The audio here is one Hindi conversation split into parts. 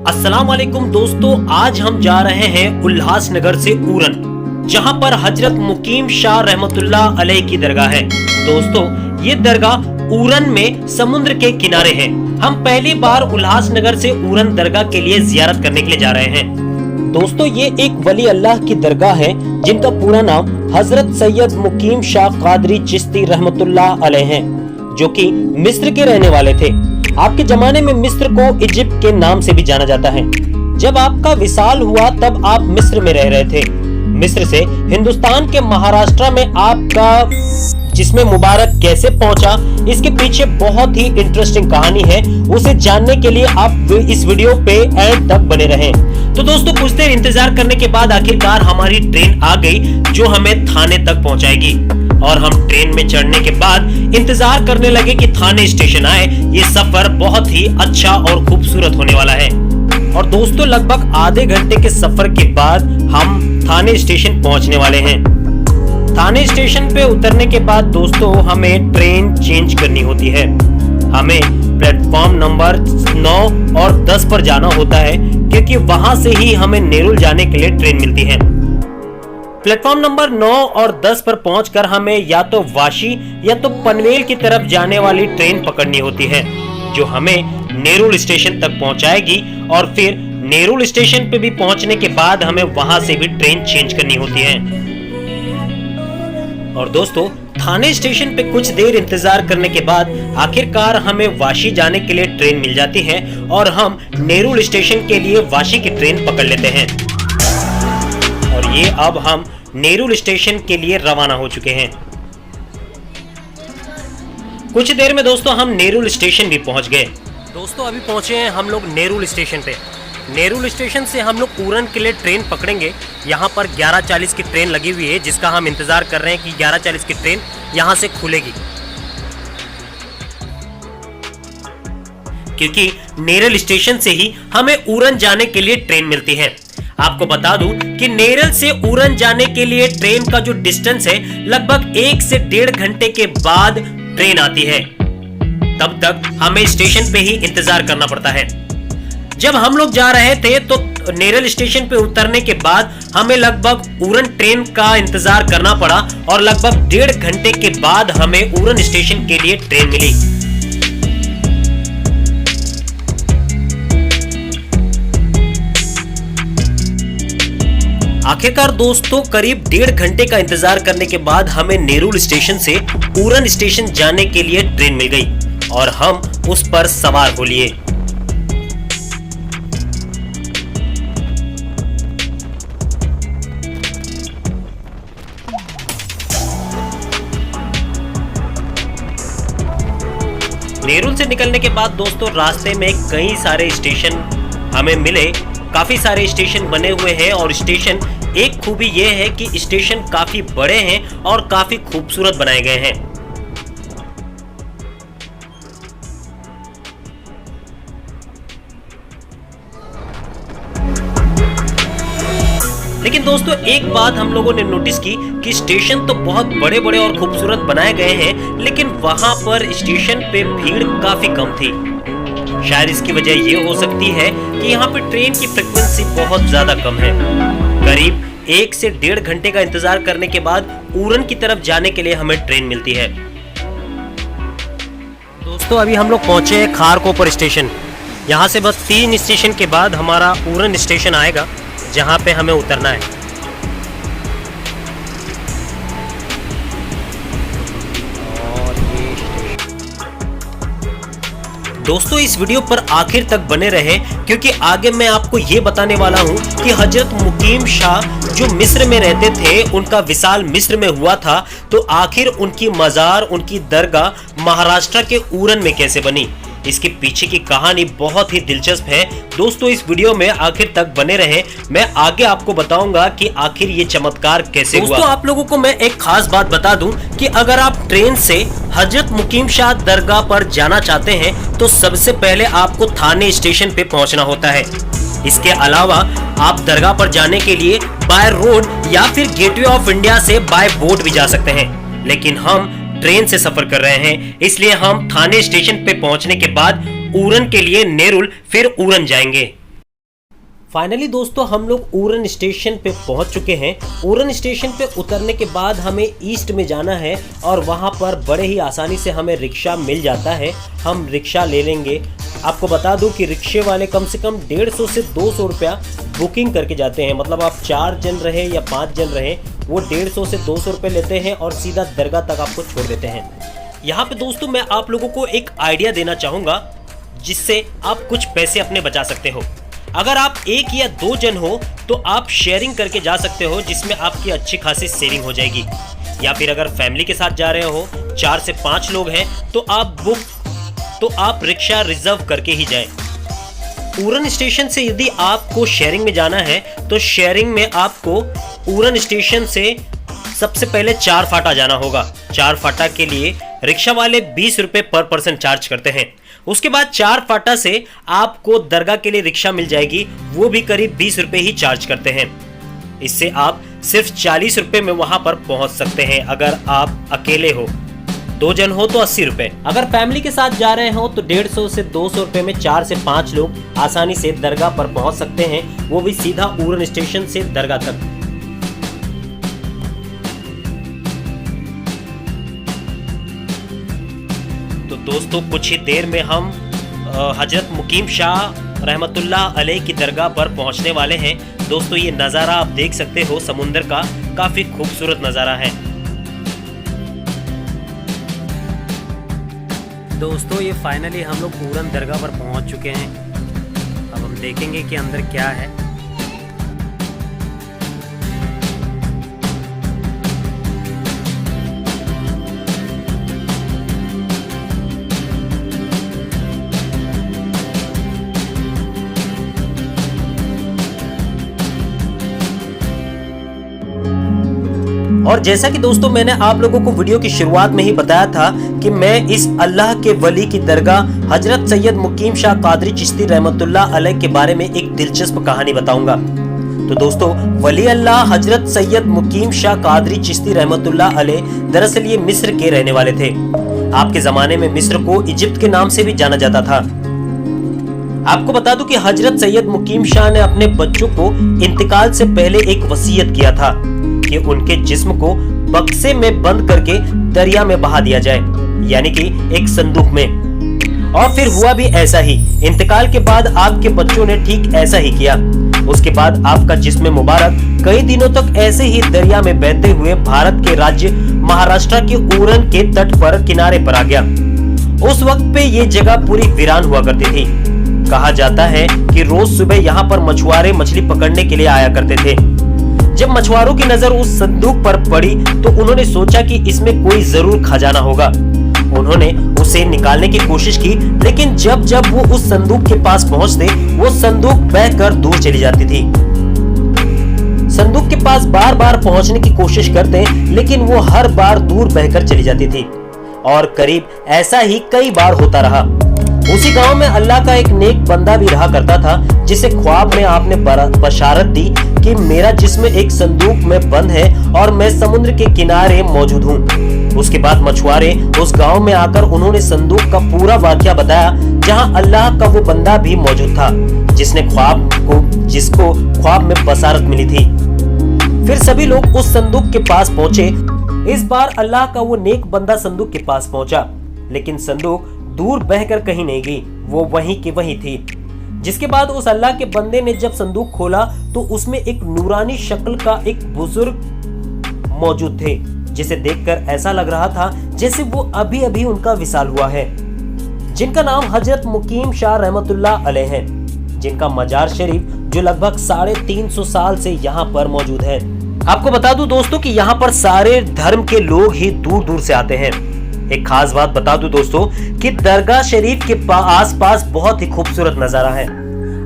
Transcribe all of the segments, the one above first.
अस्सलाम वालेकुम दोस्तों, आज हम जा रहे हैं उल्लासनगर से ऊरन, जहां पर हजरत मुकीम शाह रहमतुल्लाह अलैह की दरगाह है। दोस्तों, ये दरगाह ऊरन में समुद्र के किनारे है। हम पहली बार उल्लासनगर से ऊरन दरगाह के लिए जियारत करने के लिए जा रहे हैं। दोस्तों, ये एक वली अल्लाह की दरगाह है जिनका पूरा नाम हजरत सैयद मुकीम शाह कादरी चिश्ती रहमतुल्लाह अलैह है, जो कि मिस्र के रहने वाले थे। आपके जमाने में मिस्र को इजिप्ट के नाम से भी जाना जाता है। जब आपका विसाल हुआ तब आप मिस्र में रह रहे थे। मिस्र से हिंदुस्तान के महाराष्ट्र में आपका जिस्म मुबारक कैसे पहुंचा, इसके पीछे बहुत ही इंटरेस्टिंग कहानी है। उसे जानने के लिए आप इस वीडियो पे एंड तक बने रहें। तो दोस्तों, कुछ देर इंतजार करने के बाद आखिरकार हमारी ट्रेन आ गई, जो हमें थाने तक पहुंचाएगी। और हम ट्रेन में चढ़ने के बाद इंतजार करने लगे कि थाने स्टेशन आए। ये सफर बहुत ही अच्छा और खूबसूरत होने वाला है। और दोस्तों, लगभग आधे घंटे के सफर के बाद हम थाने स्टेशन पहुंचने वाले हैं। थाने स्टेशन पे उतरने के बाद दोस्तों, हमें ट्रेन चेंज करनी होती है। हमें प्लेटफॉर्म नंबर 9 और 10 पर जाना होता है, क्योंकि वहां से ही हमें नेरुल जाने के लिए ट्रेन मिलती है। प्लेटफॉर्म नंबर 9 और 10 पर पहुंचकर हमें या तो वाशी या तो पनवेल की तरफ जाने वाली ट्रेन पकड़नी होती है, जो हमें नेरुल स्टेशन तक पहुंचाएगी। और फिर नेरुल स्टेशन पे भी पहुंचने के बाद हमें वहां से भी ट्रेन चेंज करनी होती है। और दोस्तों, थाने स्टेशन पे कुछ देर इंतजार करने के बाद आखिरकार हमें वाशी जाने के लिए ट्रेन मिल जाती है और हम नेरुल स्टेशन के लिए वाशी की ट्रेन पकड़ लेते हैं। और ये अब हम नेरुल स्टेशन के लिए रवाना हो चुके हैं। कुछ देर में दोस्तों हम नेरुल स्टेशन भी पहुंच गए। दोस्तों, अभी पहुंचे हैं हम लोग नेरुल स्टेशन पे। नेरुल स्टेशन से हम लोग ऊरन के लिए ट्रेन पकड़ेंगे। यहाँ पर 11:40 की ट्रेन लगी हुई है, जिसका हम इंतजार कर रहे हैं कि 11:40 की ट्रेन यहाँ से खुलेगी, क्योंकि नेरुल स्टेशन से ही हमें ऊरन जाने के लिए ट्रेन मिलती है। आपको बता दूं कि नेरुल से ऊरन जाने के लिए ट्रेन का जो डिस्टेंस है, लगभग 1 से 1.5 घंटे के बाद ट्रेन आती है। तब तक हमें स्टेशन पे ही इंतजार करना पड़ता है। जब हम लोग जा रहे थे तो नेरुल स्टेशन पे उतरने के बाद हमें लगभग ऊरन ट्रेन का इंतजार करना पड़ा, और लगभग 1.5 घंटे के बाद हमें ऊरन स्टेशन के लिए ट्रेन मिली। आखिरकार दोस्तों, करीब 1.5 घंटे का इंतजार करने के बाद हमें नेरुल स्टेशन से ऊरन स्टेशन जाने के लिए ट्रेन मिल गई, और हम उस पर सवार हो लिए। नेरुल से निकलने के बाद दोस्तों, रास्ते में कई सारे स्टेशन हमें मिले। काफी सारे स्टेशन बने हुए हैं, और स्टेशन एक खूबी यह है कि स्टेशन काफी बड़े हैं और काफी खूबसूरत बनाए गए हैं। लेकिन दोस्तों, एक बात हम लोगों ने नोटिस की कि स्टेशन तो बहुत बड़े बड़े और खूबसूरत बनाए गए हैं, लेकिन वहां पर स्टेशन पे भीड़ काफी कम थी। शायद इसकी वजह ये हो सकती है कि यहाँ पे ट्रेन की फ्रीक्वेंसी बहुत ज्यादा कम है। करीब 1 से 1.5 घंटे का इंतजार करने के बाद ऊरन की तरफ जाने के लिए हमें ट्रेन मिलती है। दोस्तों, अभी हम लोग पहुंचे हैं खारकोपर स्टेशन। यहाँ से बस 3 स्टेशन के बाद हमारा ऊरन स्टेशन आएगा, जहाँ पे हमें उतरना है। दोस्तों, इस वीडियो पर आखिर तक बने रहे, क्योंकि आगे मैं आपको ये बताने वाला हूँ कि हजरत मुकीम शाह जो मिस्र में रहते थे, उनका विसाल मिस्र में हुआ था, तो आखिर उनकी मजार, उनकी दरगाह महाराष्ट्र के ऊरन में कैसे बनी। इसके पीछे की कहानी बहुत ही दिलचस्प है। दोस्तों, इस वीडियो में आखिर तक बने रहे। मैं आगे आपको बताऊंगा कि आखिर ये चमत्कार कैसे हुआ। दोस्तों, आप लोगों को मैं एक खास बात बता दूं कि अगर आप ट्रेन से हजरत मुकीम शाह दरगाह पर जाना चाहते हैं, तो सबसे पहले आपको थाने स्टेशन पे पहुंचना होता है। इसके अलावा आप दरगाह पर जाने के लिए बाय रोड या फिर गेटवे ऑफ इंडिया से बाय बोट भी जा सकते हैं, लेकिन हम ट्रेन से सफर कर रहे हैं, इसलिए हम थाने स्टेशन पे पहुंचने के बाद ऊरन के लिए नेरुल फिर ऊरन जाएंगे। फाइनली दोस्तों हम लोग उरन स्टेशन पे पहुंच चुके हैं। उरन स्टेशन पे उतरने के बाद हमें ईस्ट में जाना है और वहां पर बड़े ही आसानी से हमें रिक्शा मिल जाता है। हम रिक्शा ले लेंगे। आपको बता दूं कि रिक्शे वाले कम से कम 150 से 200 रुपया बुकिंग करके जाते हैं। मतलब आप 4 जन रहे या 5 जन रहे, वो 150 से 200 रुपये लेते हैं और सीधा दरगाह तक आपको छोड़ देते हैं। यहाँ पे दोस्तों मैं आप लोगों को एक आइडिया देना चाहूँगा जिससे आप कुछ पैसे अपने बचा सकते हो। अगर आप 1 या 2 जन हो तो आप शेयरिंग करके जा सकते हो, जिसमें आपकी अच्छी खासी सेविंग हो जाएगी। या फिर अगर फैमिली के साथ जा रहे हो, 4 से 5 लोग हैं, तो आप रिक्शा रिजर्व करके ही जाएं। उरन स्टेशन से यदि आपको शेयरिंग में जाना है तो शेयरिंग में आपको उरन स्टेशन से सबसे पहले 4 फाटा जाना होगा। 4 फाटा के लिए रिक्शा वाले 20 रुपए पर पर्सन चार्ज करते हैं। उसके बाद 4 फाटा से आपको दरगाह के लिए रिक्शा मिल जाएगी, वो भी करीब 20 रुपए ही चार्ज करते हैं। इससे आप सिर्फ 40 रुपए में वहां पर पहुंच सकते हैं। अगर आप अकेले हो, 2 जन हो तो 80 रुपए। अगर फैमिली के साथ जा रहे हो तो 150 से 200 रुपए में 4 से 5 लोग आसानी से दरगाह पर पहुंच सकते हैं, वो भी सीधा उरन स्टेशन से दरगाह तक। तो दोस्तों कुछ ही देर में हम हजरत मुकीम शाह रहमतुल्लाह अलैह की दरगाह पर पहुंचने वाले हैं। दोस्तों ये नज़ारा आप देख सकते हो समुंदर का, काफ़ी खूबसूरत नज़ारा है। दोस्तों ये फाइनली हम लोग उरन दरगाह पर पहुंच चुके हैं। अब हम देखेंगे कि अंदर क्या है। और जैसा कि दोस्तों मैंने आप लोगों को वीडियो की शुरुआत में ही बताया था कि मैं इस अल्लाह के वली की दरगाह हजरत सैयद मुकीम शाह कादरी चिश्ती रहमतुल्लाह अलैह के बारे में एक दिलचस्प कहानी बताऊंगा। तो दोस्तों वली अल्लाह हजरत सैयद मुकीम शाह कादरी चिश्ती रहमतुल्लाह अलैह दरअसल ये मिस्र के रहने वाले थे। आपके जमाने में मिस्र को इजिप्ट के नाम से भी जाना जाता था। आपको बता दूं कि हजरत सैयद मुकीम शाह ने अपने बच्चों को इंतकाल से पहले एक वसीयत किया था कि उनके जिस्म को बक्से में बंद करके दरिया में बहा दिया जाए, यानी कि एक संदूक में। और फिर हुआ भी ऐसा ही। इंतकाल के बाद आपके बच्चों ने ठीक ऐसा ही किया। उसके बाद आपका जिस्म मुबारक कई दिनों तक ऐसे ही दरिया में बहते हुए भारत के राज्य महाराष्ट्र के उरन के तट पर किनारे पर आ गया। उस वक्त पे ये जगह पूरी वीरान हुआ करती थी। कहा जाता है कि रोज सुबह यहाँ पर मछुआरे मछली पकड़ने के लिए आया करते थे। जब मछुआरों की नजर उस संदूक पर पड़ी तो उन्होंने सोचा कि इसमें कोई जरूर खजाना होगा। उन्होंने उसे निकालने की कोशिश की, लेकिन जब जब वो उस संदूक के पास पहुंचते वो संदूक बहकर दूर चली जाती थी। संदूक के पास बार बार पहुंचने की कोशिश करते, लेकिन वो हर बार दूर बहकर चली जाती थी। और करीब ऐसा ही कई बार होता रहा। उसी गांव में अल्लाह का एक नेक बंदा भी रहा करता था, जिसे ख्वाब में आपने बशारत दी कि मेरा जिस्म एक संदूक में बंद है और मैं समुद्र के किनारे मौजूद हूँ। उसके बाद मछुआरे उस गांव में आकर उन्होंने संदूक का पूरा वाकया बताया, जहां अल्लाह का वो बंदा भी मौजूद था जिसको ख्वाब में बशारत मिली थी। फिर सभी लोग उस संदूक के पास पहुंचे। इस बार अल्लाह का वो नेक बंदा संदूक के पास पहुंचा, लेकिन संदूक दूर बहकर कहीं नहीं गई, वो वहीं की वहीं थी। जिसके बाद उस अल्लाह के बंदे ने जब संदूक खोला तो उसमें एक नूरानी शक्ल का एक बुजुर्ग मौजूद थे, जिसे देखकर ऐसा लग रहा था जैसे वो अभी अभी उनका विसाल हुआ है, जिनका नाम हजरत मुकीम शाह रहमतुल्लाह अलैह है, जिनका मजार शरीफ जो लगभग 350 साल से यहाँ पर मौजूद है। आपको बता दूं दोस्तों कि यहाँ पर सारे धर्म के लोग ही दूर दूर से आते हैं। एक खास बात बता दूं दोस्तों कि दरगाह शरीफ के आसपास बहुत ही खूबसूरत नजारा है।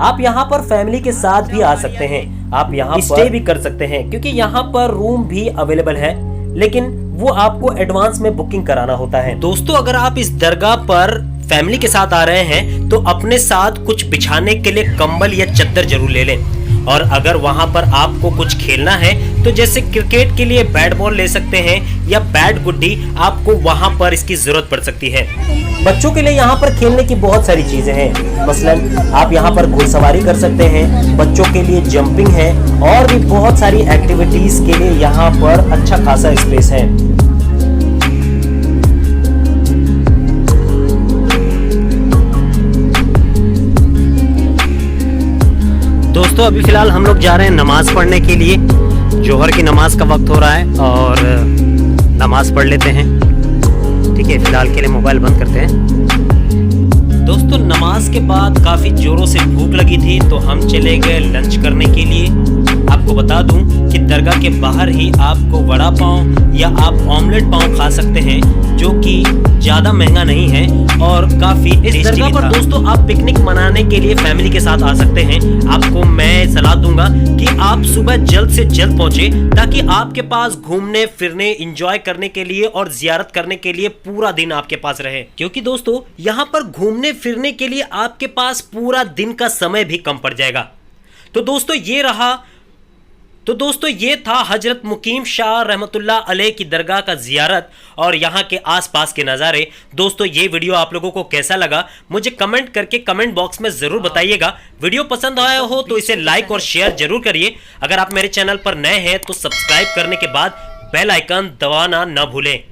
आप यहाँ पर फैमिली के साथ भी आ सकते हैं, आप यहाँ स्टे भी कर सकते हैं, क्योंकि यहाँ पर रूम भी अवेलेबल है, लेकिन वो आपको एडवांस में बुकिंग कराना होता है। दोस्तों अगर आप इस दरगाह पर फैमिली के साथ आ रहे हैं तो अपने साथ कुछ बिछाने के लिए कंबल या चद्दर जरूर ले लें। और अगर वहां पर आपको कुछ खेलना है तो जैसे क्रिकेट के लिए बैट बॉल ले सकते हैं या बैट गुड्डी, आपको वहां पर इसकी जरूरत पड़ सकती है। बच्चों के लिए यहाँ पर खेलने की बहुत सारी चीजें हैं। मसलन आप यहाँ पर घुड़सवारी कर सकते हैं, बच्चों के लिए जंपिंग है और भी बहुत सारी एक्टिविटीज के लिए यहाँ पर अच्छा खासा स्पेस है। दोस्तों अभी फिलहाल हम लोग जा रहे हैं नमाज पढ़ने के लिए। जोहर की नमाज का वक्त हो रहा है और नमाज पढ़ लेते हैं। ठीक है, फिलहाल के लिए मोबाइल बंद करते हैं। दोस्तों नमाज के बाद काफी जोरों से भूख लगी थी तो हम चले गए लंच करने के लिए। आपको बता दूं कि दरगाह के बाहर ही आपको वड़ा पाव या आप ऑमलेट पाव खा सकते हैं, जो कि ज्यादा महंगा नहीं है और काफी इस दरगाह पर दोस्तों आप पिकनिक मनाने के लिए फैमिली के साथ आ सकते हैं। आपको मैं सलाह दूंगा कि आप सुबह जल्द से जल्द पहुंचे ताकि आपके पास घूमने फिरने एंजॉय करने के लिए और जियारत करने के लिए पूरा दिन आपके पास रहे, क्योंकि दोस्तों यहाँ पर घूमने फिरने के लिए आपके पास पूरा दिन का समय भी कम पड़ जाएगा। तो दोस्तों ये था हजरत मुकीम शाह रहमतुल्लाह अलैह की दरगाह का जियारत और यहाँ के आसपास के नज़ारे। दोस्तों ये वीडियो आप लोगों को कैसा लगा मुझे कमेंट करके कमेंट बॉक्स में ज़रूर बताइएगा। वीडियो पसंद आया हो तो इसे लाइक और शेयर जरूर करिए। अगर आप मेरे चैनल पर नए हैं तो सब्सक्राइब करने के बाद बेल आइकन दबाना न भूलें।